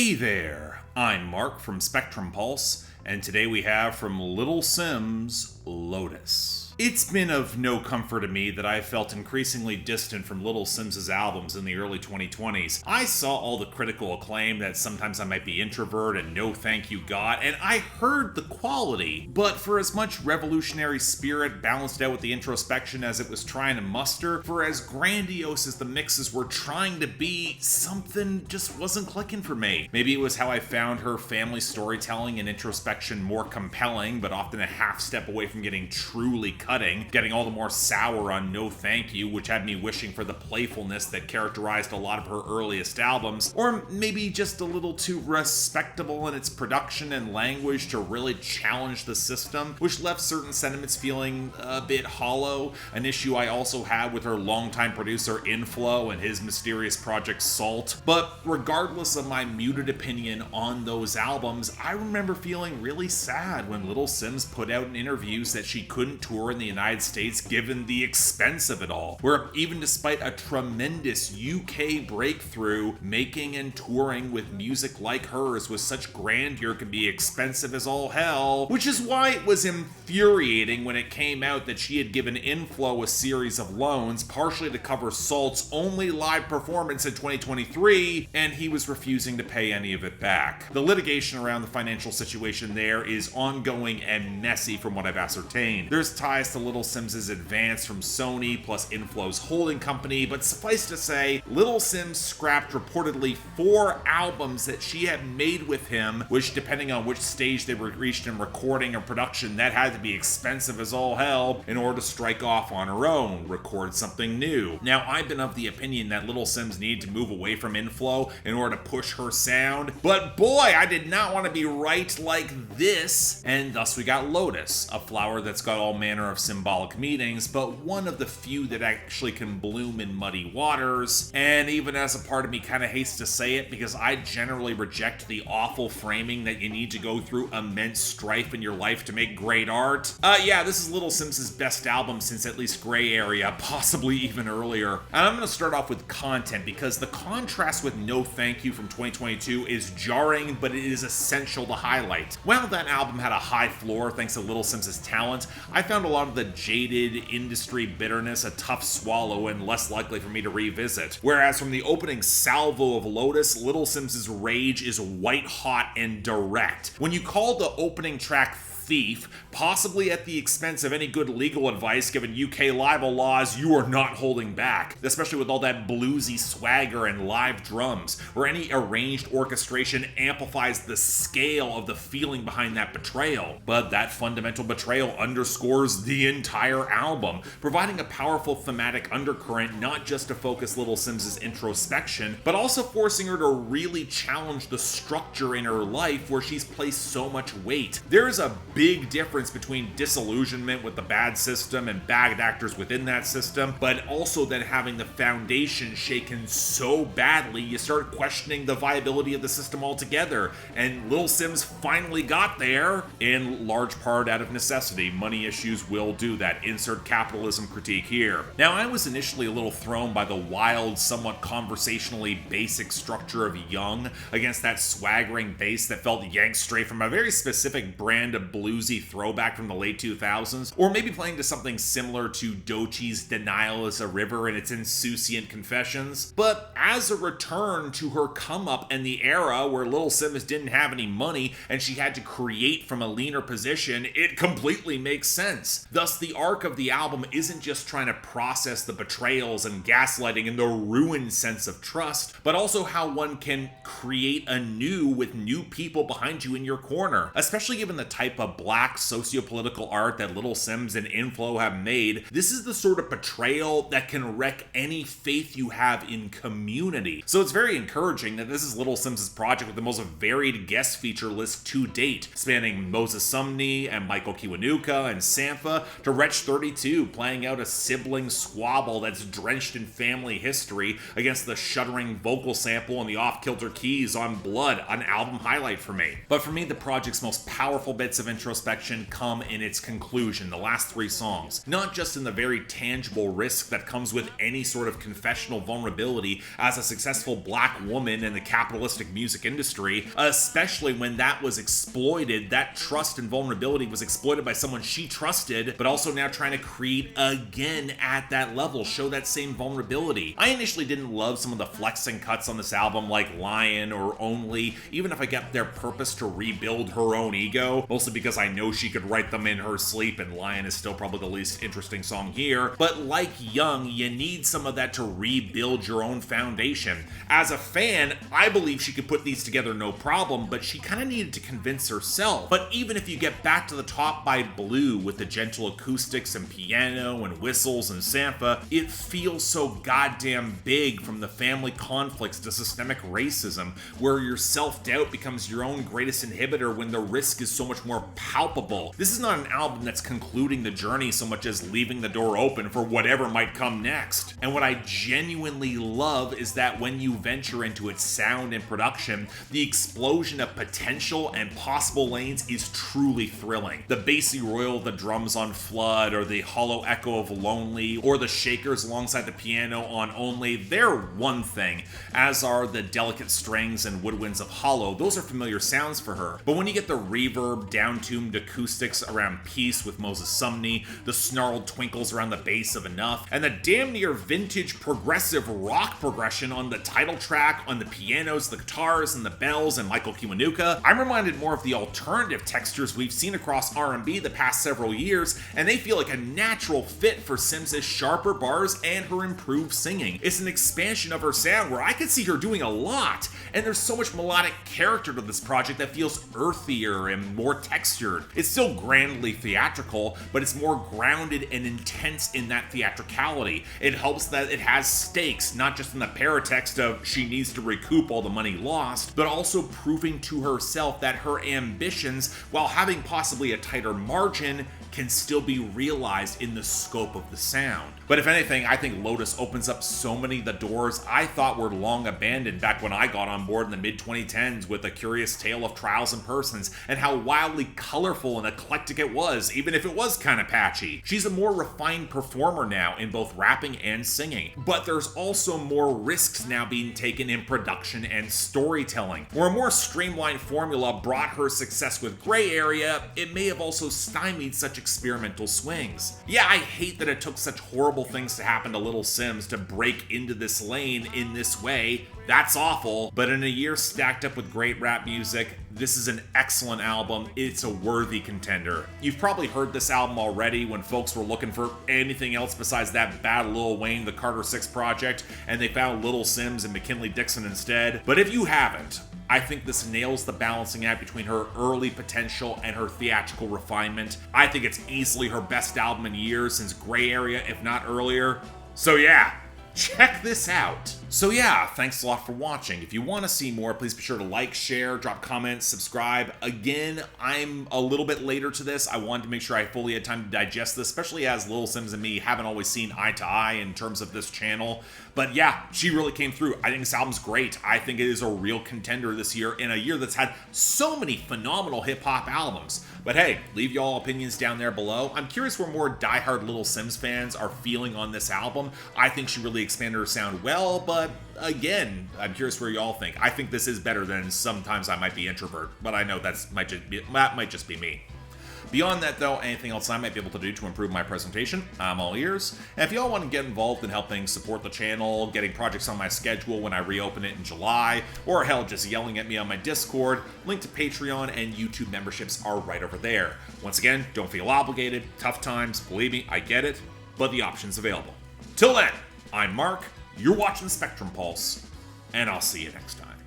Hey there, I'm Mark from Spectrum Pulse, and today we have from Little Simz Lotus. It's been of no comfort to me that I felt increasingly distant from Little Simz's albums in the early 2020s. I saw all the critical acclaim that sometimes I might be introvert and no thank you got, and I heard the quality, but for as much revolutionary spirit balanced out with the introspection as it was trying to muster, for as grandiose as the mixes were trying to be, something just wasn't clicking for me. Maybe it was how I found her family storytelling and introspection more compelling, but often a half step away from getting truly getting all the more sour on No Thank You, which had me wishing for the playfulness that characterized a lot of her earliest albums, or maybe just a little too respectable in its production and language to really challenge the system, which left certain sentiments feeling a bit hollow, an issue I also had with her longtime producer Inflo and his mysterious project Salt. But regardless of my muted opinion on those albums, I remember feeling really sad when Little Simz put out in interviews that she couldn't tour in the United States given the expense of it all, where even despite a tremendous UK breakthrough, making and touring with music like hers with such grandeur can be expensive as all hell, which is why it was infuriating when it came out that she had given Inflo a series of loans, partially to cover Salt's only live performance in 2023, and he was refusing to pay any of it back. The litigation around the financial situation there is ongoing and messy from what I've ascertained. There's ties to Little Simz's advance from Sony plus Inflo's holding company, but suffice to say, Little Simz scrapped reportedly 4 albums that she had made with him, which depending on which stage they were reached in recording or production, that had to be expensive as all hell in order to strike off on her own, record something new. Now, I've been of the opinion that Little Simz needed to move away from Inflo in order to push her sound, but boy, I did not want to be right like this, and thus we got Lotus, a flower that's got all manner of symbolic meanings, but one of the few that actually can bloom in muddy waters. And even as a part of me kind of hates to say it, because I generally reject the awful framing that you need to go through immense strife in your life to make great art. Yeah, this is Little Simz's best album since at least Gray Area, possibly even earlier. And I'm going to start off with content, because the contrast with No Thank You from 2022 is jarring, but it is essential to highlight. While that album had a high floor thanks to Little Simz's talent, I found a lot of the jaded industry bitterness a tough swallow and less likely for me to revisit. Whereas from the opening salvo of Lotus, Little Simz's rage is white hot and direct. When you call the opening track Thief, possibly at the expense of any good legal advice given UK libel laws, you are not holding back, especially with all that bluesy swagger and live drums, where any arranged orchestration amplifies the scale of the feeling behind that betrayal. But that fundamental betrayal underscores the entire album, providing a powerful thematic undercurrent not just to focus Little Simz's introspection, but also forcing her to really challenge the structure in her life where she's placed so much weight. There is a big difference between disillusionment with the bad system and bad actors within that system, but also then having the foundation shaken so badly you start questioning the viability of the system altogether. And Lil Simz finally got there, in large part out of necessity. Money issues will do that. Insert capitalism critique here. Now, I was initially a little thrown by the wild, somewhat conversationally basic structure of Young against that swaggering bass that felt yanked straight from a very specific brand of bluesy throwback from the late 2000s, or maybe playing to something similar to Doechie's Denial is a River and its insouciant confessions. But as a return to her come up and the era where Little Simz didn't have any money and she had to create from a leaner position, it completely makes sense. Thus, the arc of the album isn't just trying to process the betrayals and gaslighting and the ruined sense of trust, but also how one can create anew with new people behind you in your corner, especially given the type of black socio-political art that Little Simz and Inflo have made. This is the sort of betrayal that can wreck any faith you have in community. So it's very encouraging that this is Little Simz's project with the most varied guest feature list to date, spanning Moses Sumney and Michael Kiwanuka and Sampha to Wretch 32, playing out a sibling squabble that's drenched in family history against the shuddering vocal sample and the off-kilter keys on Blood, an album highlight for me. But for me, the project's most powerful bits of introspection come in its conclusion, the last 3 songs. Not just in the very tangible risk that comes with any sort of confessional vulnerability as a successful black woman in the capitalistic music industry, especially when that was exploited, that trust and vulnerability was exploited by someone she trusted, but also now trying to create again at that level, show that same vulnerability. I initially didn't love some of the flexing cuts on this album, like Lion or Only, even if I get their purpose to rebuild her own ego, mostly because I know she could write them in her sleep, and Lion is still probably the least interesting song here. But like Young, you need some of that to rebuild your own foundation. As a fan, I believe she could put these together no problem, but she kind of needed to convince herself. But even if you get back to the top by Blue with the gentle acoustics and piano and whistles and Sampha, it feels so goddamn big, from the family conflicts to systemic racism, where your self-doubt becomes your own greatest inhibitor when the risk is so much more palpable. This is not an album that's concluding the journey so much as leaving the door open for whatever might come next. And what I genuinely love is that when you venture into its sound and production, the explosion of potential and possible lanes is truly thrilling. The bassy royal of the drums on Flood, or the hollow echo of Lonely, or the shakers alongside the piano on Only, they're one thing, as are the delicate strings and woodwinds of Hollow. Those are familiar sounds for her. But when you get the reverb, down-tuned acoustics around Peace with Moses Sumney, the snarled twinkles around the bass of Enough, and the damn near vintage progressive rock progression on the title track, on the pianos, the guitars, and the bells, and Michael Kiwanuka, I'm reminded more of the alternative textures we've seen across R&B the past several years, and they feel like a natural fit for Simz's sharper bars and her improved singing. It's an expansion of her sound where I could see her doing a lot, and there's so much melodic character to this project that feels earthier and more textured. It's still grandly theatrical, but it's more grounded and intense in that theatricality. It helps that it has stakes, not just in the paratext of she needs to recoup all the money lost, but also proving to herself that her ambitions, while having possibly a tighter margin, can still be realized in the scope of the sound. But if anything, I think Lotus opens up so many of the doors I thought were long abandoned back when I got on board in the mid-2010s with A Curious Tale of Trials and Persons, and how wildly colorful and eclectic it was, even if it was kind of patchy. She's a more refined performer now in both rapping and singing, but there's also more risks now being taken in production and storytelling. Where a more streamlined formula brought her success with Gray Area, it may have also stymied such experimental swings. Yeah, I hate that it took such horrible things to happen to Little Simz to break into this lane in this way. That's awful, but in a year stacked up with great rap music, this is an excellent album. It's a worthy contender. You've probably heard this album already when folks were looking for anything else besides that bad Lil Wayne, the Carter 6 project, and they found Little Simz and McKinley Dixon instead. But if you haven't, I think this nails the balancing act between her early potential and her theatrical refinement. I think it's easily her best album in years since Gray Area, if not earlier. So yeah, check this out. So yeah, thanks a lot for watching. If you want to see more, please be sure to like, share, drop comments, subscribe. Again, I'm a little bit later to this. I wanted to make sure I fully had time to digest this, especially as Little Simz and me haven't always seen eye to eye in terms of this channel. But yeah, she really came through. I think this album's great. I think it is a real contender this year, in a year that's had so many phenomenal hip-hop albums. But hey, leave y'all opinions down there below. I'm curious where more diehard Little Simz fans are feeling on this album. I think she really expanded her sound well, but again, I'm curious where y'all think. I think this is better than Sometimes I Might Be Introvert, but I know that might just be me. Beyond that, though, anything else I might be able to do to improve my presentation, I'm all ears. And if y'all want to get involved in helping support the channel, getting projects on my schedule when I reopen it in July, or hell, just yelling at me on my Discord, link to Patreon and YouTube memberships are right over there. Once again, don't feel obligated. Tough times, believe me, I get it, but the option's available. Till then, I'm Mark, you're watching Spectrum Pulse, and I'll see you next time.